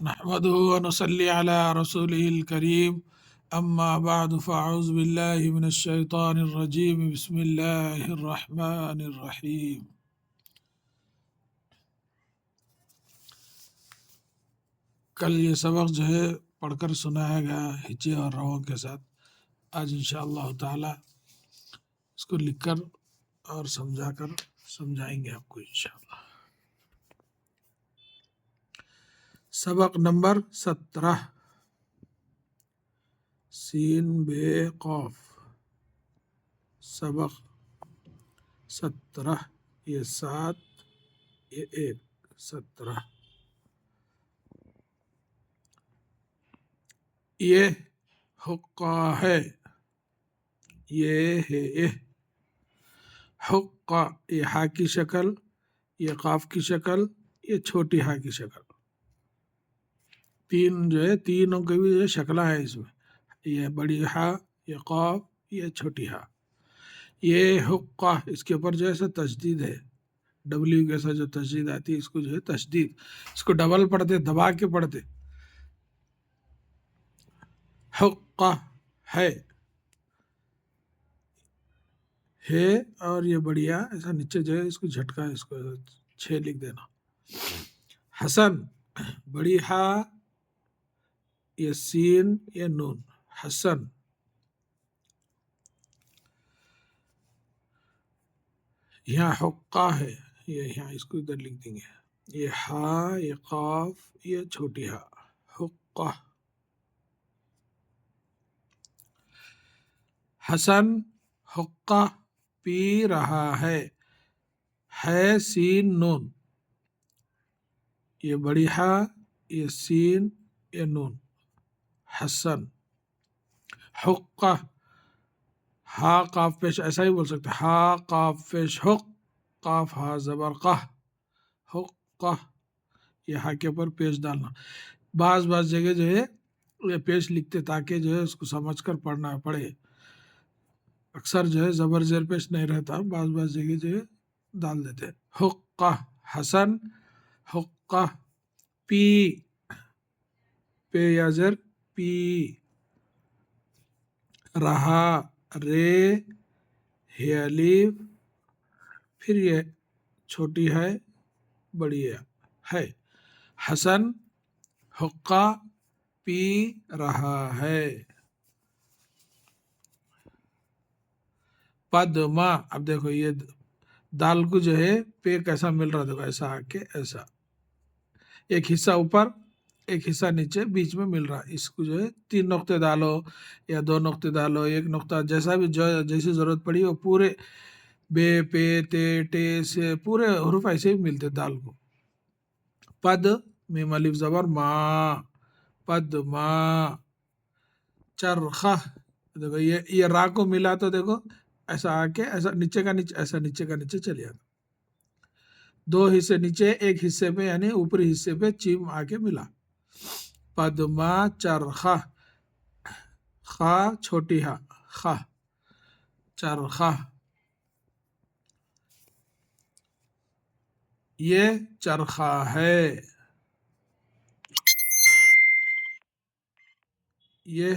نحمده ونصلي على رسوله الكريم أما بعد فأعوذ بالله من الشيطان الرجيم بسم الله الرحمن الرحيم. کل یہ سبق جو ہے پڑھ کر سنایا گیا ہجے اور رووں کے ساتھ. آج انشاءاللہ تعالی اس کو لکھ کر اور سمجھا کر سمجھائیں گے آپ کو انشاءاللہ. سبق نمبر 17 سین بے قاف. سبق 17 یہ 7 یہ 1 17. یہ حقہ ہے یہ ہے حقہ یہ ہا کی شکل یہ قاف کی شکل یہ چھوٹی ہا کی شکل. تین جو ہے تینوں کی بھی جو ہے شکلیں ہیں اس میں. یہ بڑی ہا یہ قاف یہ چھوٹی ہا. یہ حقہ اس کے اوپر جو ہے سا تشدید ہے. ڈبلیو کے ساتھ جو تشدید آتی ہے اس کو جو ہے تشدید. اس کو ڈبل پڑھتے دبا کے پڑھتے. حقہ ہے اور یہ بڑھیا ایسا نیچے جو ہے اس کو جھٹکا اس کو 6 لکھ دینا. حسن بڑی ہا یہ سین یہ نون حسن. یہاں حقہ ہے یہ یہاں اس کو ادھر لکھ دیں گے. یہ ہا یہ قاف یہ چھوٹی ہا حقہ. حسن حقہ پی رہا ہے سین نون. یہ بڑی ہا یہ سین یہ نون حسن. حقہ ہا قاف پیش ایسا ہی بول سکتے ہا قاف پیش حق قاف ہا زبر قہ حقہ. یہ ہا کے اوپر پیش ڈالنا. بعض جگہ جو ہے یہ پیش لکھتے تاکہ جو ہے اس کو سمجھ کر پڑھنا پڑے. اکثر جو ہے زبر زیر پیش نہیں رہتا. بعض جگہ جو ہے ڈال دیتے. حقہ حسن حقہ پی پے یا زر پی رہا رے ہے الف پھر یہ چھوٹی ہے بڑی ہے. حسن حقہ پی رہا ہے. پدما اب دیکھو یہ دال کو جو ہے پے کیسا مل رہا دیکھو ایسا آ کے ایسا ایک حصہ اوپر ایک حصہ نیچے بیچ میں مل رہا. اس کو جو ہے 3 نقطے ڈالو یا 2 نقطے ڈالو 1 نقطہ جیسا بھی جیسی ضرورت پڑی وہ پورے بے پے تے ٹے سے پورے حروف ایسے ہی ملتے دال کو. پد میم الف زبر ما پد ما. چرخہ دیکھو یہ را کو ملا تو دیکھو ایسا آ کے ایسا نیچے کا نیچے ایسا نیچے کا نیچے چلے جاتا. 2 حصے نیچے ایک حصے پہ یعنی اوپری حصے پہ چیم آ کے ملا. پدما چرخہ خا چھوٹی ہا خا چرخہ. یہ چرخہ ہے یہ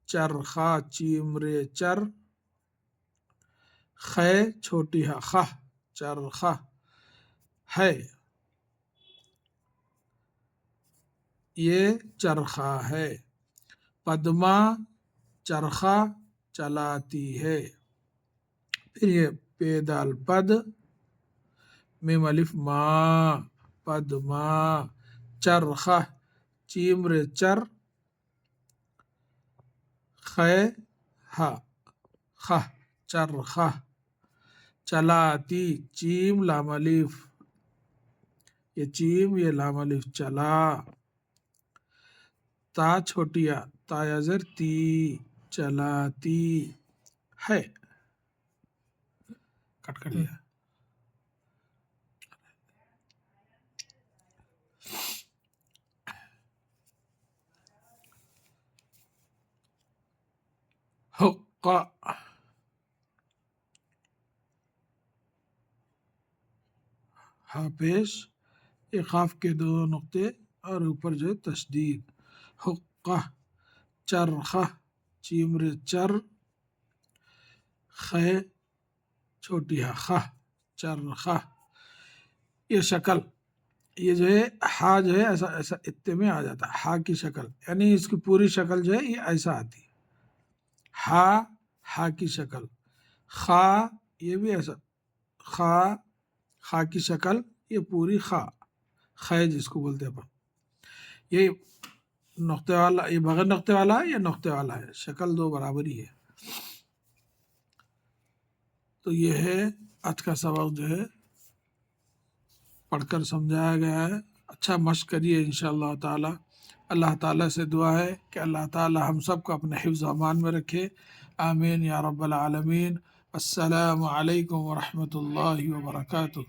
چرخہ چیم رے چر خے چھوٹی ہا خہ چرخہ ہے. یہ چرخہ ہے. پدما چرخہ چلاتی ہے. پھر یہ پیدال پد میم الف ما پدما چرخہ چیم رے چر خے ہا خہ چرخہ. چلاتی چیم لام الف یہ چیم یہ لام الف چلا. تا چھوٹیا تا یا زر تی چلاتی ہے. کٹ لیا. حقہ ہا پیش یہ قاف کے 2 نقطے اور اوپر جو ہے تشدید. حقہ چرخہ چیمر چر خے چھوٹی ہے خہ چرخہ. یہ شکل یہ جو ہے ہا جو ہے ایسا ایسا اتے میں آ جاتا ہے ہا کی شکل، یعنی اس کی پوری شکل جو ہے یہ ایسا آتی ہے. ہا ہا کی شکل. خا یہ بھی ایسا خا خا کی شکل یہ پوری خا خے جس کو بولتے ہیں اپن. یہ نقطے والا یہ بغیر نقطے والا ہے یا نقطے والا ہے، شکل دو برابر ہی ہے. تو یہ ہے آج کا سبق جو ہے پڑھ کر سمجھایا گیا ہے. اچھا مشق کریے انشاءاللہ تعالی. اللہ تعالیٰ سے دعا ہے کہ اللہ تعالیٰ ہم سب کو اپنے حفظ و امان میں رکھے. آمین یا رب العالمین. السلام علیکم ورحمۃ اللہ وبرکاتہ.